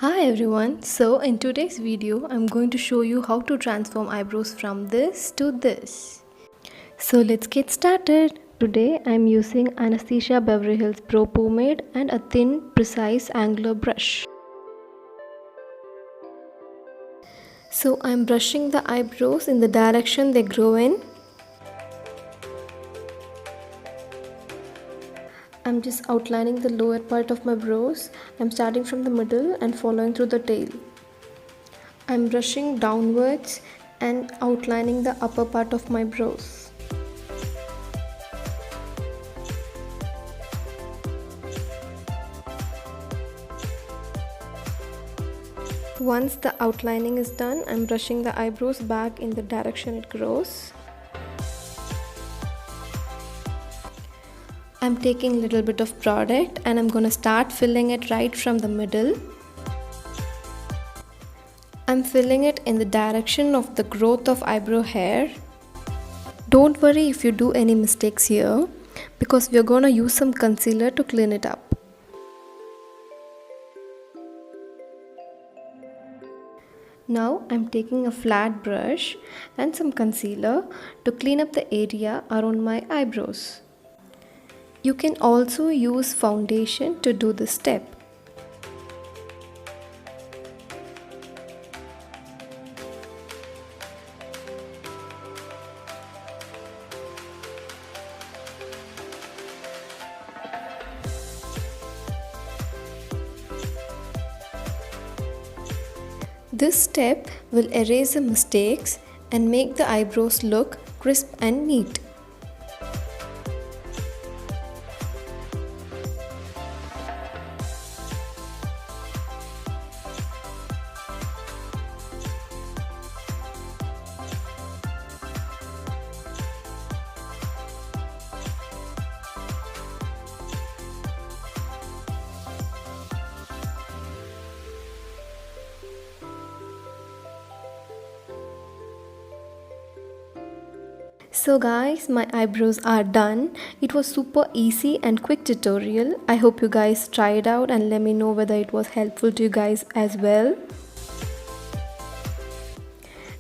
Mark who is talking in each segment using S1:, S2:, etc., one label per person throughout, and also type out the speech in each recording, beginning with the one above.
S1: Hi everyone, so in today's video I'm going to show you how to transform eyebrows from this to this. So let's get started. Today I'm using Anastasia Beverly Hills Pro Pomade and a thin, precise angular brush. So I'm brushing the eyebrows in the direction they grow in. I'm just outlining the lower part of my brows. I'm starting from the middle and following through the tail. I'm brushing downwards and outlining the upper part of my brows. Once the outlining is done, I'm brushing the eyebrows back in the direction it grows. I'm taking a little bit of product and I'm gonna start filling it right from the middle. I'm filling it in the direction of the growth of eyebrow hair. Don't worry if you do any mistakes here because we're gonna use some concealer to clean it up. Now I'm taking a flat brush and some concealer to clean up the area around my eyebrows. You can also use foundation to do this step. This step will erase the mistakes and make the eyebrows look crisp and neat. So guys, my eyebrows are done. It was super easy and quick tutorial. I hope you guys try it out and let me know whether it was helpful to you guys as well.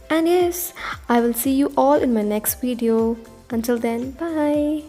S1: And yes, I will see you all in my next video. Until then, bye.